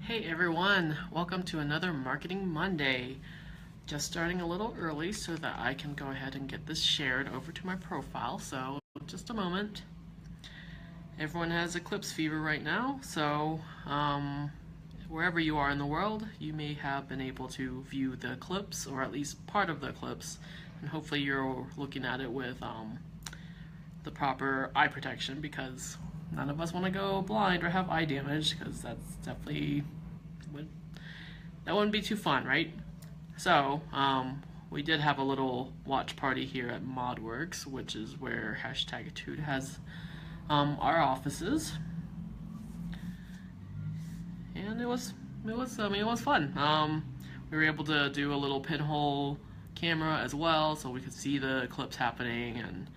Hey everyone, welcome to another Marketing Monday. Just starting a little early so that I can go ahead and get this shared over to my profile. So, just a moment. Everyone has eclipse fever right now, so wherever you are in the world, you may have been able to view the eclipse, or at least part of the eclipse, and hopefully you're looking at it with the proper eye protection because none of us want to go blind or have eye damage because that's definitely that wouldn't be too fun, right? So, we did have a little watch party here at ModWorks, which is where #Tude has our offices, and it was fun. We were able to do a little pinhole camera as well, so we could see the eclipse happening, and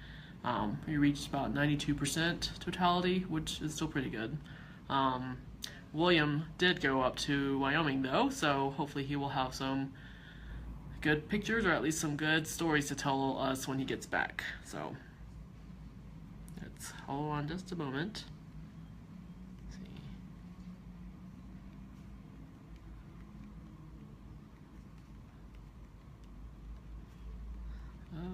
we reached about 92% totality, which is still pretty good. William did go up to Wyoming though, so hopefully he will have some good pictures or at least some good stories to tell us when he gets back. So let's hold on just a moment. Let's see. Okay.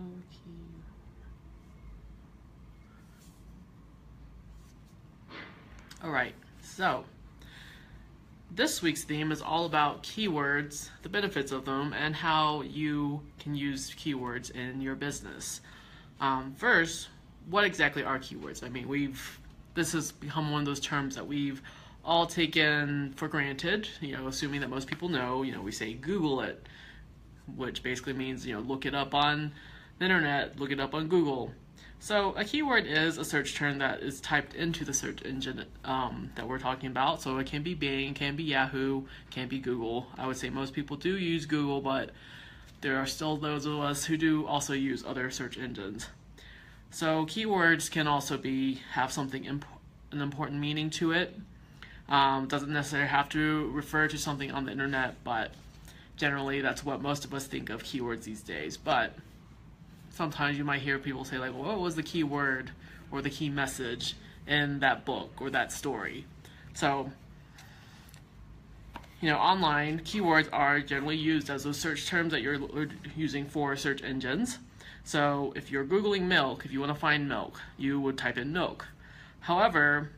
All right. So this week's theme is all about keywords, the benefits of them, and how you can use keywords in your business. First, what exactly are keywords? I mean, this has become one of those terms that we've all taken for granted, assuming that most people know. We say Google it, which basically means, look it up on the internet, look it up on Google. So a keyword is a search term that is typed into the search engine that we're talking about. So it can be Bing, can be Yahoo, can be Google. I would say most people do use Google, but there are still those of us who do also use other search engines. So keywords can also have an important meaning to it. Doesn't necessarily have to refer to something on the internet, but generally that's what most of us think of keywords these days. But sometimes you might hear people say, like, well, what was the key word or the key message in that book or that story? So, online, keywords are generally used as those search terms that you're using for search engines. So if you're Googling milk, if you want to find milk, you would type in milk. However,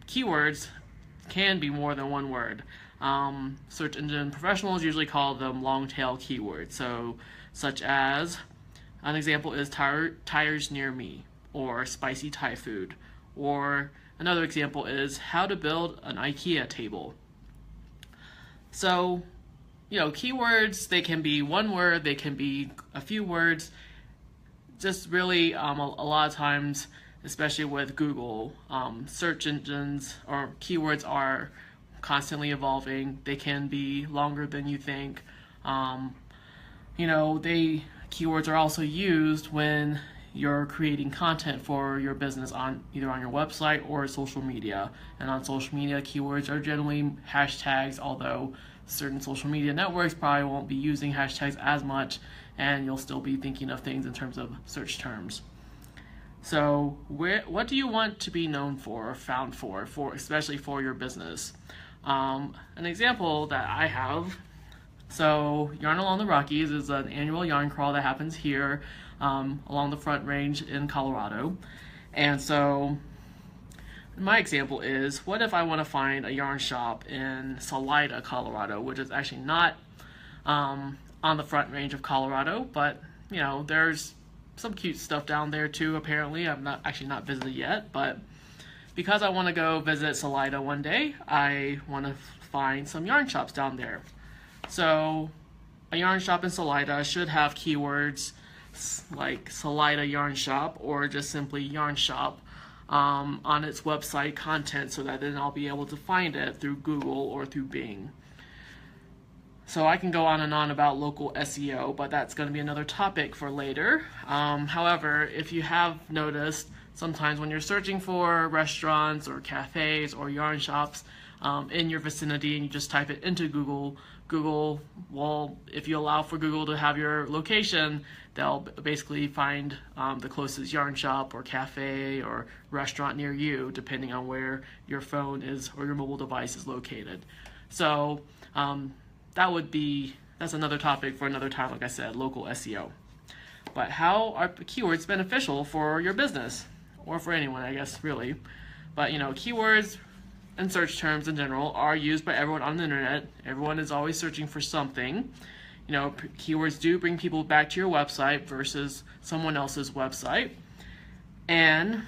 keywords can be more than one word. Search engine professionals usually call them long tail keywords. So, such as an example is tires near me, or spicy Thai food, or another example is how to build an IKEA table. So, keywords, they can be one word, they can be a few words. Just really, a lot of times, especially with Google, search engines or keywords are constantly evolving. They can be longer than you think. Keywords are also used when you're creating content for your business either on your website or social media. And on social media, keywords are generally hashtags, although certain social media networks probably won't be using hashtags as much, and you'll still be thinking of things in terms of search terms. So what do you want to be known for or found for especially for your business? An example that I have, so Yarn Along the Rockies is an annual yarn crawl that happens here along the Front Range in Colorado. And so my example is, what if I want to find a yarn shop in Salida, Colorado, which is actually not on the Front Range of Colorado, but there's some cute stuff down there too, apparently. I've not visited yet, but because I want to go visit Salida one day, I want to find some yarn shops down there. So a yarn shop in Salida should have keywords like Salida Yarn Shop or just simply Yarn Shop on its website content, so that then I'll be able to find it through Google or through Bing. So I can go on and on about local SEO, but that's going to be another topic for later. However, if you have noticed, sometimes when you're searching for restaurants or cafes or yarn shops in your vicinity and you just type it into Google, Google will, if you allow for Google to have your location, they'll basically find the closest yarn shop or cafe or restaurant near you, depending on where your phone is or your mobile device is located. So that's another topic for another time, like I said, local SEO. But how are keywords beneficial for your business? Or for anyone, I guess, really. But, keywords and search terms in general are used by everyone on the internet. Everyone is always searching for something. Keywords do bring people back to your website versus someone else's website. And,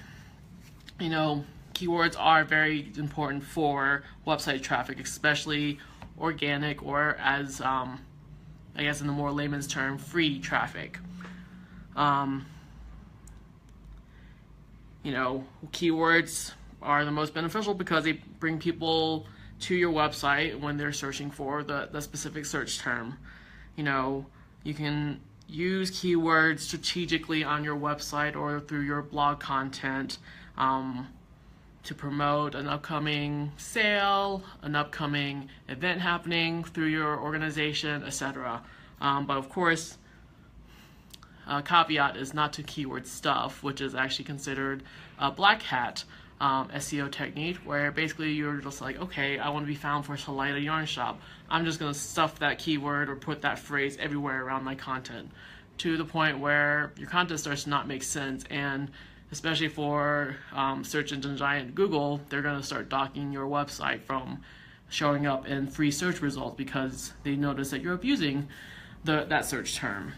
keywords are very important for website traffic, especially organic or, as I guess in the more layman's term, free traffic. Keywords are the most beneficial because they bring people to your website when they're searching for the specific search term. You can use keywords strategically on your website or through your blog content to promote an upcoming sale, an upcoming event happening through your organization, etc. But of course, caveat is not to keyword stuff, which is actually considered a black hat SEO technique, where basically you're just like, okay, I want to be found for Salida Yarn Shop. I'm just going to stuff that keyword or put that phrase everywhere around my content, to the point where your content starts to not make sense. And especially for search engine giant Google, they're going to start docking your website from showing up in free search results because they notice that you're abusing that search term.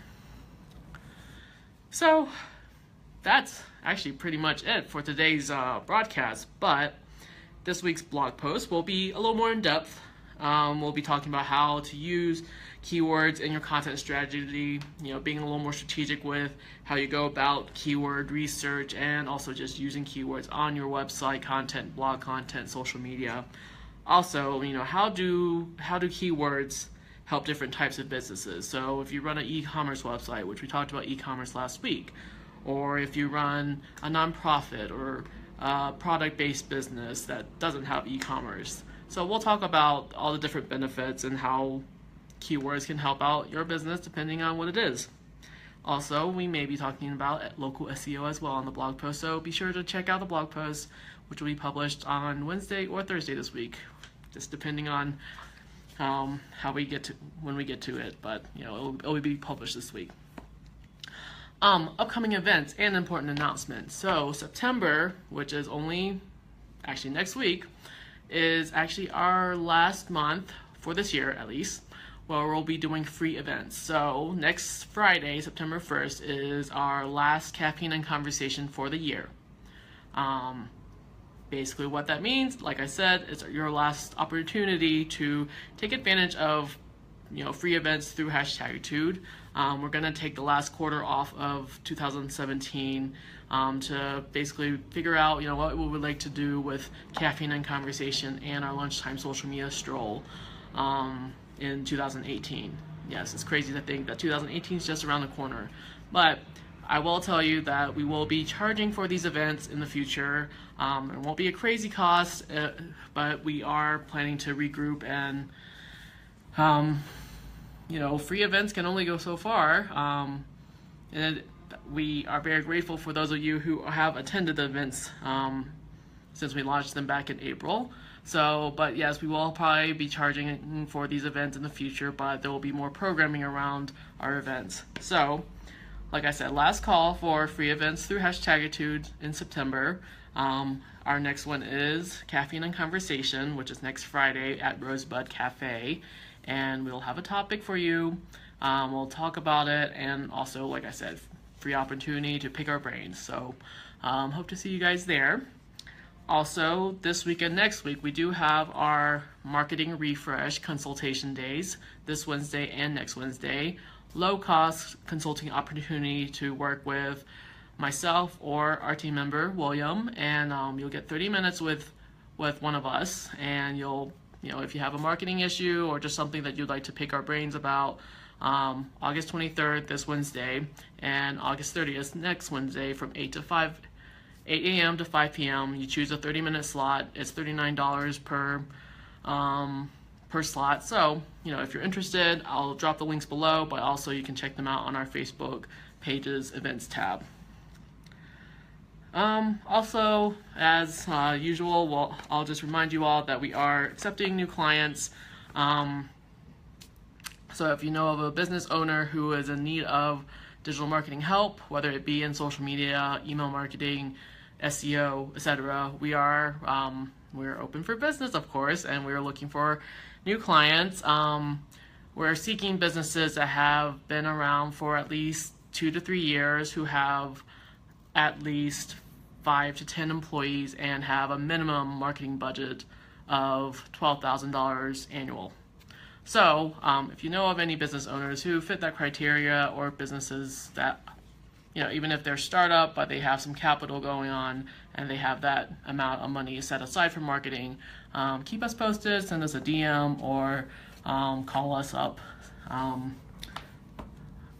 So that's actually pretty much it for today's broadcast, but this week's blog post will be a little more in depth. We'll be talking about how to use keywords in your content strategy, being a little more strategic with how you go about keyword research, and also just using keywords on your website content, blog content, social media. Also, how do keywords help different types of businesses? So if you run an e-commerce website, which we talked about e-commerce last week, or if you run a nonprofit or a product-based business that doesn't have e-commerce. So we'll talk about all the different benefits and how keywords can help out your business depending on what it is. Also, we may be talking about local SEO as well on the blog post, so be sure to check out the blog post, which will be published on Wednesday or Thursday this week, just depending on when we get to it, but it'll be published this week. Upcoming events and important announcements. So September, which is only actually next week, is actually our last month for this year at least, where we'll be doing free events. So next Friday, September 1st, is our last Caffeine and Conversation for the year. Basically what that means, like I said, is your last opportunity to take advantage of free events through #Tude. We're going to take the last quarter off of 2017 to basically figure out what we would like to do with Caffeine and Conversation and our lunchtime social media stroll in 2018. Yes, it's crazy to think that 2018 is just around the corner, but I will tell you that we will be charging for these events in the future. It won't be a crazy cost, but we are planning to regroup, and free events can only go so far. And we are very grateful for those of you who have attended the events since we launched them back in April. So, but yes, we will probably be charging for these events in the future, but there will be more programming around our events. So, like I said, last call for free events through #Tude in September. Our next one is Caffeine and Conversation, which is next Friday at Rosebud Cafe, and we'll have a topic for you. We'll talk about it, and also, like I said, free opportunity to pick our brains. So, hope to see you guys there. Also, this week and next week, we do have our Marketing Refresh consultation days, this Wednesday and next Wednesday. Low-cost consulting opportunity to work with myself or our team member, William, and you'll get 30 minutes with one of us, and you'll, if you have a marketing issue or just something that you'd like to pick our brains about, August 23rd, this Wednesday, and August 30th, next Wednesday, from 8 8 a.m. to 5 p.m. You choose a 30-minute slot. It's $39 per slot. So, if you're interested, I'll drop the links below, but also you can check them out on our Facebook pages events tab. Also, as usual, well, I'll just remind you all that we are accepting new clients. So if you know of a business owner who is in need of digital marketing help, whether it be in social media, email marketing, SEO, etc., we're open for business, of course, and we're looking for new clients. We're seeking businesses that have been around for at least 2 to 3 years, who have at least 5 to 10 employees and have a minimum marketing budget of $12,000 annual. So if you know of any business owners who fit that criteria, or businesses that, even if they're startup, but they have some capital going on and they have that amount of money set aside for marketing, keep us posted, send us a DM, or call us up.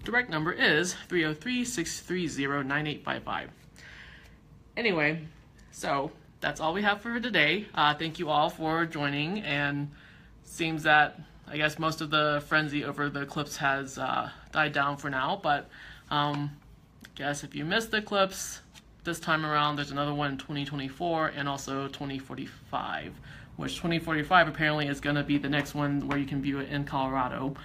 Direct number is 303-630-9855. Anyway, so that's all we have for today. Thank you all for joining, and seems that I guess most of the frenzy over the clips has died down for now, but I guess if you missed the clips this time around, there's another one in 2024 and also 2045, which 2045 apparently is going to be the next one where you can view it in Colorado,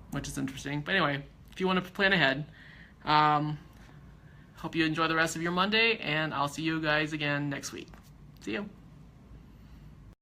which is interesting. But anyway, if you want to plan ahead, hope you enjoy the rest of your Monday, and I'll see you guys again next week. See you.